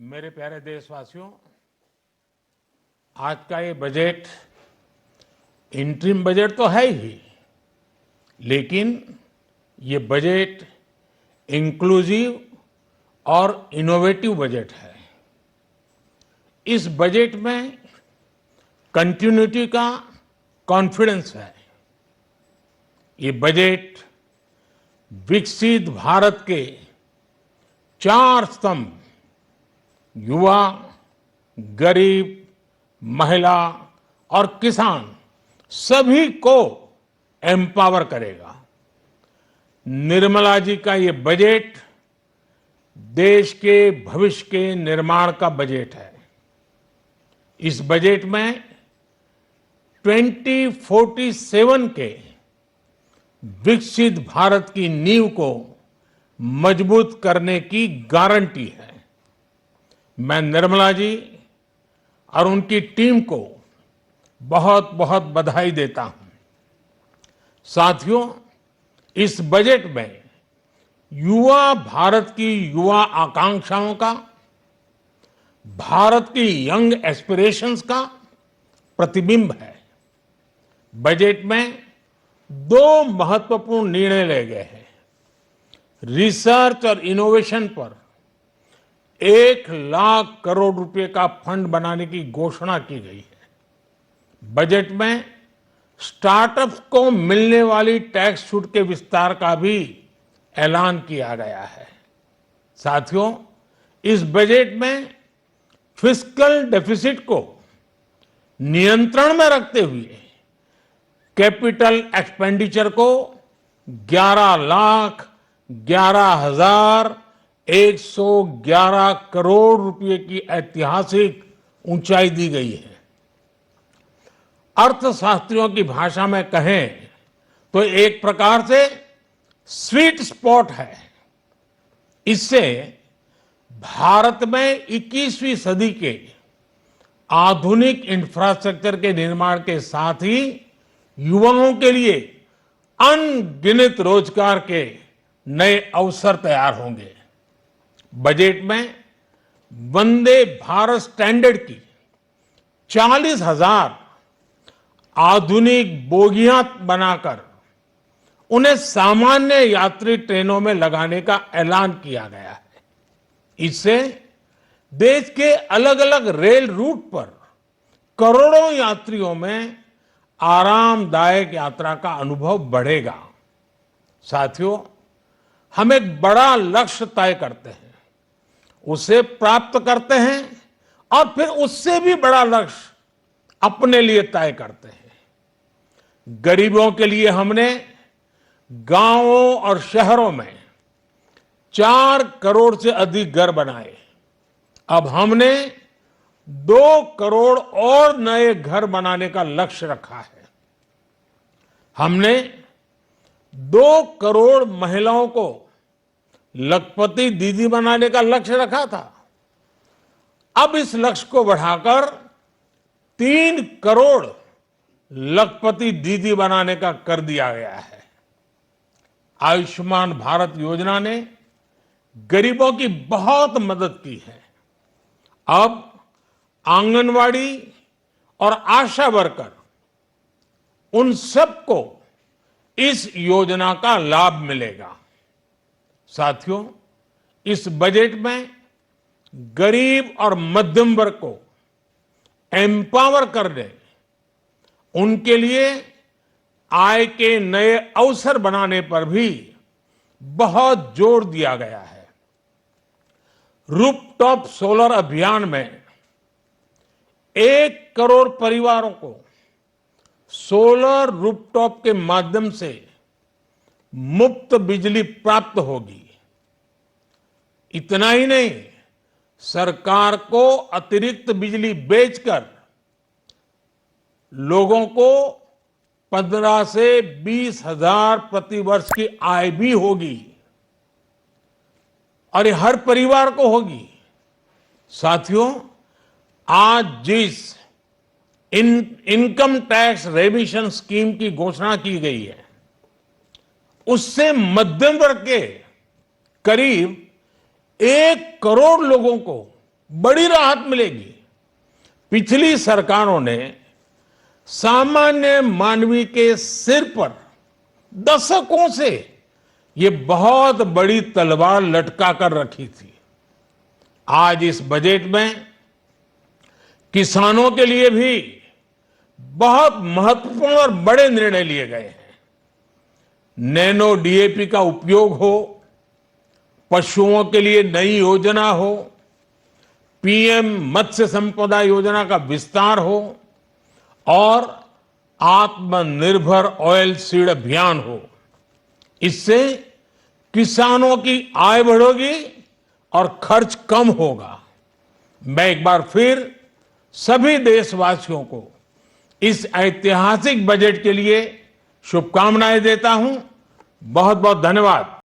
मेरे प्यारे देशवासियों, आज का ये बजट इंटरिम बजट तो है ही, लेकिन ये बजट इंक्लूसिव और इनोवेटिव बजट है। इस बजट में कंटिन्यूटी का कॉन्फिडेंस है। ये बजट विकसित भारत के 4 स्तंभ युवा, गरीब, महिला और किसान सभी को एम्पावर करेगा। निर्मला जी का ये बजट देश के भविष्य के निर्माण का बजट है। इस बजट में 2047 के विकसित भारत की नींव को मजबूत करने की गारंटी है। मैं निर्मला जी और उनकी टीम को बहुत बहुत बधाई देता हूं। साथियों, इस बजट में युवा भारत की युवा आकांक्षाओं का, भारत की यंग एस्पिरेशंस का प्रतिबिंब है। बजट में 2 महत्वपूर्ण निर्णय लिए गए हैं। रिसर्च और इनोवेशन पर 1 लाख करोड़ रुपए का फंड बनाने की घोषणा की गई है। बजट में स्टार्टअप्स को मिलने वाली टैक्स छूट के विस्तार का भी ऐलान किया गया है। साथियों, इस बजट में फिस्कल डेफिसिट को नियंत्रण में रखते हुए कैपिटल एक्सपेंडिचर को 11,11,111 करोड़ रुपए की ऐतिहासिक ऊंचाई दी गई है। अर्थशास्त्रियों की भाषा में कहें तो एक प्रकार से स्वीट स्पॉट है। इससे भारत में 21वीं सदी के आधुनिक इंफ्रास्ट्रक्चर के निर्माण के साथ ही युवाओं के लिए अनगिनत रोजगार के नए अवसर तैयार होंगे। बजट में वंदे भारत स्टैंडर्ड की 40,000 आधुनिक बोगियां बनाकर उन्हें सामान्य यात्री ट्रेनों में लगाने का ऐलान किया गया है। इससे देश के अलग अलग रेल रूट पर करोड़ों यात्रियों में आरामदायक यात्रा का अनुभव बढ़ेगा। साथियों, हम एक बड़ा लक्ष्य तय करते हैं, उसे प्राप्त करते हैं और फिर उससे भी बड़ा लक्ष्य अपने लिए तय करते हैं। गरीबों के लिए हमने गांवों और शहरों में 4 करोड़ से अधिक घर बनाए। अब हमने 2 करोड़ और नए घर बनाने का लक्ष्य रखा है। हमने 2 करोड़ महिलाओं को लखपति दीदी बनाने का लक्ष्य रखा था। अब इस लक्ष्य को बढ़ाकर 3 करोड़ लखपति दीदी बनाने का कर दिया गया है। आयुष्मान भारत योजना ने गरीबों की बहुत मदद की है। अब आंगनवाड़ी और आशा वर्कर, उन सबको इस योजना का लाभ मिलेगा। साथियों, इस बजट में गरीब और मध्यम वर्ग को एम्पावर करने, उनके लिए आय के नए अवसर बनाने पर भी बहुत जोर दिया गया है। रूफटॉप सोलर अभियान में 1 करोड़ परिवारों को सोलर रूफटॉप के माध्यम से मुफ्त बिजली प्राप्त होगी। इतना ही नहीं, सरकार को अतिरिक्त बिजली बेचकर लोगों को 15 से 20 हजार प्रति वर्ष की आय भी होगी और ये हर परिवार को होगी। साथियों, आज जिस इनकम टैक्स रेमिशन स्कीम की घोषणा की गई है, उससे मध्यम वर्ग के करीब 1 करोड़ लोगों को बड़ी राहत मिलेगी। पिछली सरकारों ने सामान्य मानवी के सिर पर दशकों से ये बहुत बड़ी तलवार लटका कर रखी थी। आज इस बजट में किसानों के लिए भी बहुत महत्वपूर्ण और बड़े निर्णय लिए गए हैं। नैनो डीएपी का उपयोग हो, पशुओं के लिए नई योजना हो, पीएम मत्स्य संपदा योजना का विस्तार हो और आत्मनिर्भर ऑयल सीड अभियान हो। इससे किसानों की आय बढ़ेगी और खर्च कम होगा। मैं एक बार फिर सभी देशवासियों को इस ऐतिहासिक बजट के लिए शुभकामनाएं देता हूं। बहुत बहुत धन्यवाद।